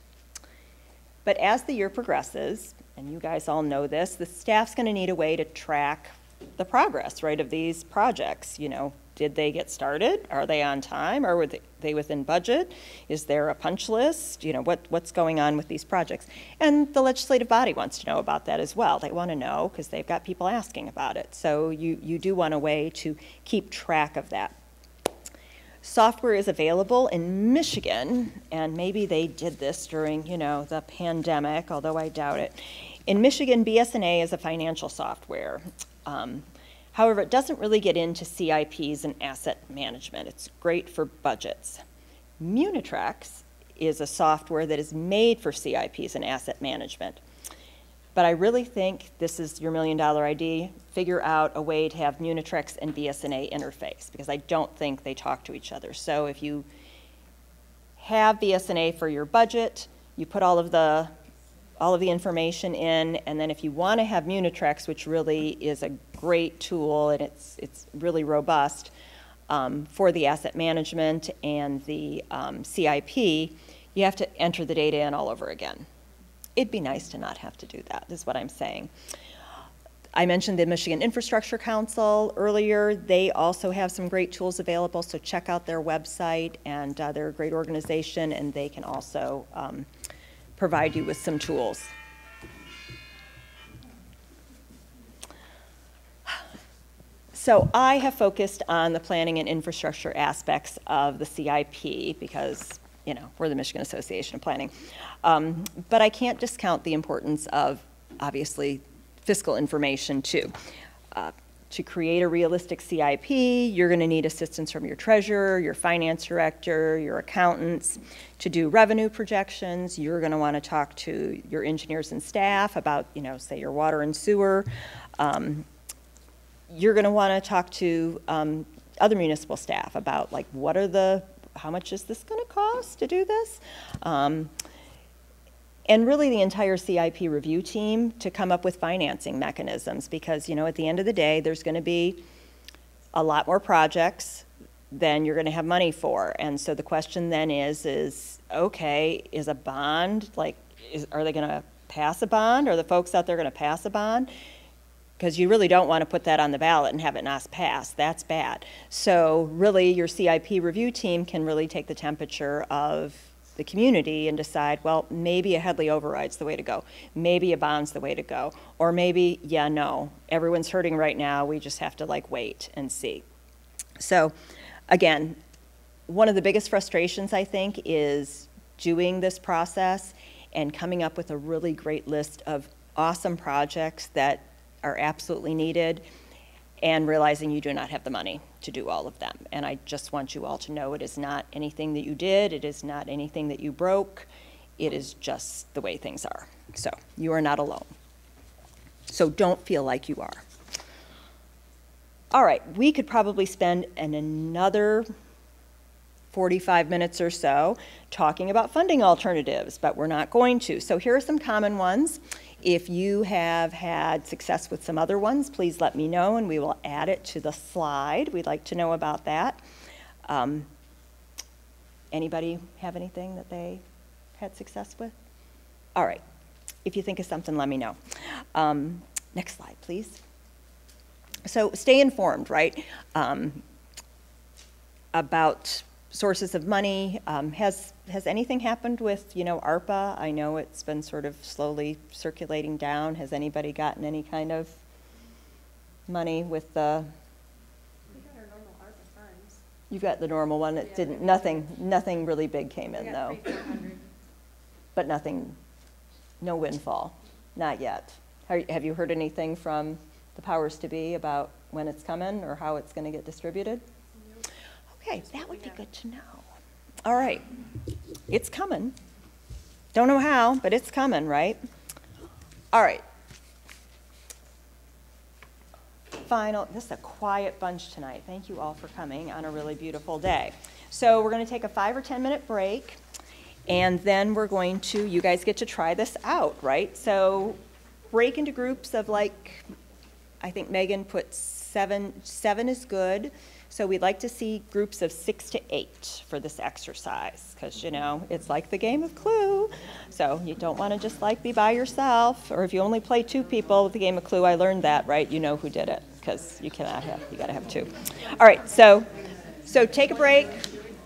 But as the year progresses, and you guys all know this, the staff's going to need a way to track the progress, right, of these projects. Did they get started? Are they on time? Are they within budget? Is there a punch list? What's going on with these projects? And the legislative body wants to know about that as well. They want to know because they've got people asking about it. So you do want a way to keep track of that. Software is available in Michigan, and maybe they did this during, the pandemic, although I doubt it. In Michigan, BS&A is a financial software. However, it doesn't really get into CIPs and asset management. It's great for budgets. Munitrex is a software that is made for CIPs and asset management. But I really think this is your $1 million idea. Figure out a way to have Munitrex and BS&A interface, because I don't think they talk to each other. So if you have BS&A for your budget, you put all of the information in, and then if you want to have Munitrex, which really is a great tool, and it's really robust for the asset management and the CIP, you have to enter the data in all over again. It'd be nice to not have to do that, is what I'm saying. I mentioned the Michigan Infrastructure Council earlier. They also have some great tools available, so check out their website, and they're a great organization, and they can also provide you with some tools. So I have focused on the planning and infrastructure aspects of the CIP because, you know, we're the Michigan Association of Planning. But I can't discount the importance of, obviously, fiscal information too. To create a realistic CIP, you're going to need assistance from your treasurer, your finance director, your accountants. To do revenue projections, you're going to want to talk to your engineers and staff about, you know, say your water and sewer. You're going to want to talk to other municipal staff about, like, how much is this going to cost to do this? And really the entire CIP review team to come up with financing mechanisms, because, you know, at the end of the day, there's going to be a lot more projects than you're going to have money for. And so the question then is okay, is a bond, like, are they going to pass a bond? Are the folks out there going to pass a bond? Because you really don't want to put that on the ballot and have it not pass. That's bad. So really your CIP review team can really take the temperature of the community and decide, well, maybe a Headley override's the way to go. Maybe a bond's the way to go. Or maybe, yeah, no, everyone's hurting right now. We just have to, like, wait and see. So again, one of the biggest frustrations, I think, is doing this process and coming up with a really great list of awesome projects that are absolutely needed, and realizing you do not have the money to do all of them. And I just want you all to know it is not anything that you did, it is not anything that you broke, it is just the way things are. So you are not alone. So don't feel like you are. All right, we could probably spend another 45 minutes or so talking about funding alternatives, but we're not going to. So here are some common ones. If you have had success with some other ones, please let me know and we will add it to the slide. We'd like to know about that. Anybody have anything that they had success with? All right. If you think of something, let me know. Next slide, please. So stay informed, right, about sources of money. Has anything happened with, you know, ARPA? I know it's been sort of slowly circulating down. Has anybody gotten any kind of money with the? We got our normal ARPA funds. You got the normal one. It Yeah, didn't. Nothing really big came in though. We got 300. But nothing. No windfall. Not yet. Have you heard anything from the powers to be about when it's coming or how it's going to get distributed? Nope. Okay, that would be good to know. All right, it's coming. Don't know how, but it's coming, right? All right. This is a quiet bunch tonight. Thank you all for coming on a really beautiful day. So we're going to take a 5 or 10 minute break, and then we're going to, you guys get to try this out, right? So break into groups of, like, I think Megan put 7 is good. So we'd like to see groups of 6 to 8 for this exercise, because, you know, it's like the game of Clue. So you don't want to just, like, be by yourself, or if you only play 2 people with the game of Clue, I learned that, right? You know who did it, because you got to have 2. All right, so take a break.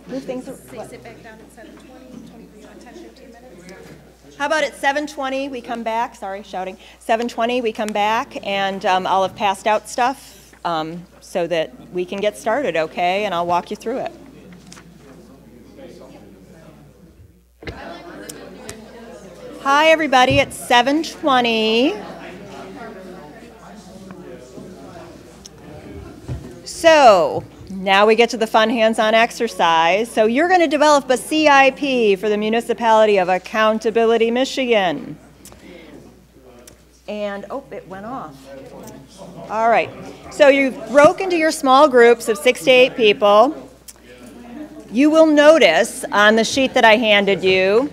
Move things. Say sit back down at 7:20, 10, 15 minutes. How about at 7:20 we come back? Sorry, shouting. 7:20 we come back, and I'll have passed out stuff. So that we can get started, okay? And I'll walk you through it. Hi, everybody. It's 7:20. So now we get to the fun hands-on exercise. So you're going to develop a CIP for the Municipality of Accountability, Michigan. And, oh, it went off. All right. So you've broke into your small groups of 6 to 8 people. You will notice on the sheet that I handed you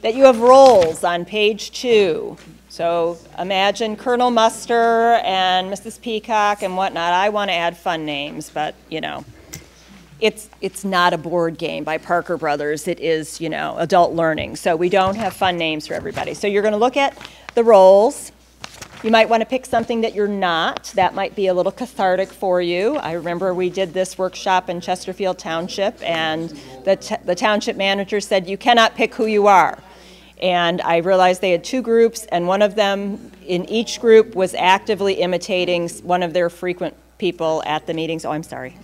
that you have roles on page 2. So imagine Colonel Muster and Mrs. Peacock and whatnot. I want to add fun names, but, you know, it's not a board game by Parker Brothers. It is, you know, adult learning. So we don't have fun names for everybody. So you're going to look at the roles. You might want to pick something that you're not. That might be a little cathartic for you. I remember we did this workshop in Chesterfield Township, and the township manager said, you cannot pick who you are. And I realized they had two groups, and one of them in each group was actively imitating one of their frequent people at the meetings. Oh, I'm sorry.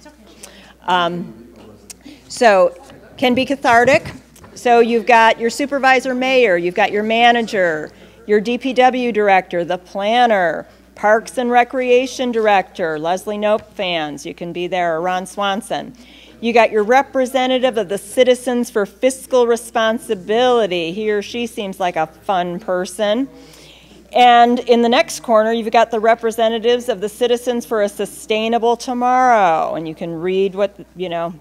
So, can be cathartic. So you've got your supervisor mayor, you've got your manager, your DPW director, the planner, Parks and Recreation director, Leslie Knope fans, you can be there, or Ron Swanson. You got your representative of the Citizens for Fiscal Responsibility. He or she seems like a fun person. And in the next corner, you've got the representatives of the Citizens for a Sustainable Tomorrow. And you can read what, you know,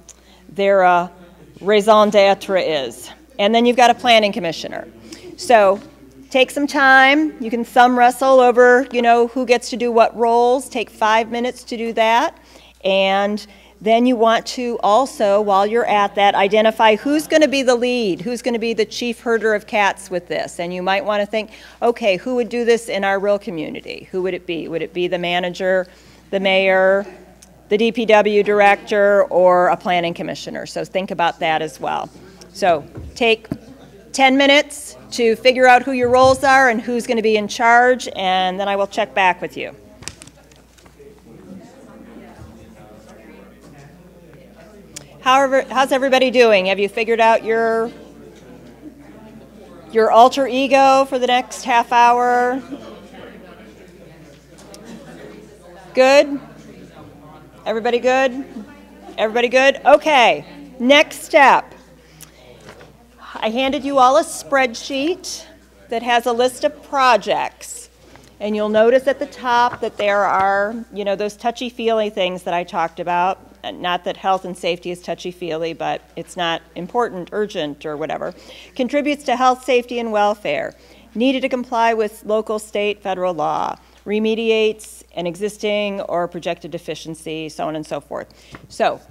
their raison d'etre is. And then you've got a planning commissioner. So take some time. You can thumb wrestle over, you know, who gets to do what roles. Take 5 minutes to do that. And then you want to also, while you're at that, identify who's going to be the lead, who's going to be the chief herder of cats with this. And you might want to think, okay, who would do this in our rural community? Who would it be? Would it be the manager, the mayor, the DPW director, or a planning commissioner? So think about that as well. So take 10 minutes to figure out who your roles are and who's going to be in charge, and then I will check back with you. How's everybody doing? Have you figured out your alter ego for the next half hour? Good? Everybody good? Everybody good? Okay, next step. I handed you all a spreadsheet that has a list of projects. And you'll notice at the top that there are, you know, those touchy-feely things that I talked about. Not that health and safety is touchy-feely, but it's not important, urgent, or whatever. Contributes to health, safety, and welfare. Needed to comply with local, state, federal law. Remediates an existing or projected deficiency, so on and so forth. So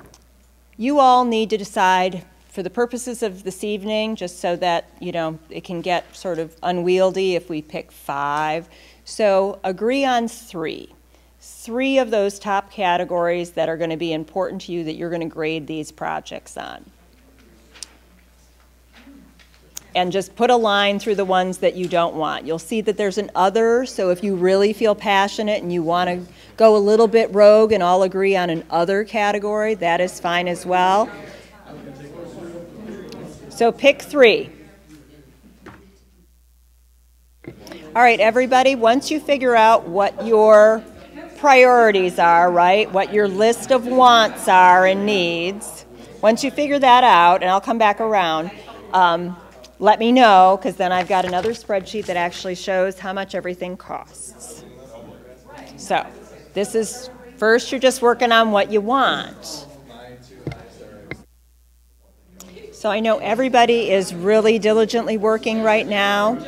you all need to decide, for the purposes of this evening, just so that, you know, it can get sort of unwieldy if we pick 5. So agree on 3. 3 of those top categories that are going to be important to you that you're going to grade these projects on. And just put a line through the ones that you don't want. You'll see that there's an other, so if you really feel passionate and you want to go a little bit rogue and all agree on an other category, that is fine as well. So pick 3. All right, everybody, once you figure out what your priorities are, right, what your list of wants are and needs, once you figure that out, and I'll come back around, let me know, because then I've got another spreadsheet that actually shows how much everything costs. So this is, first you're just working on what you want. So I know everybody is really diligently working right now.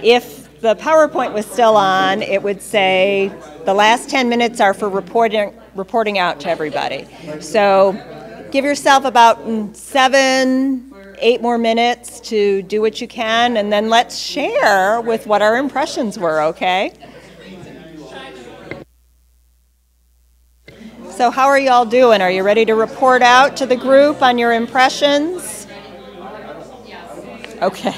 If the PowerPoint was still on, it would say the last 10 minutes are for reporting out to everybody. So give yourself about 7-8 more minutes to do what you can, and then let's share with what our impressions were, okay? So how are y'all doing? Are you ready to report out to the group on your impressions? Okay.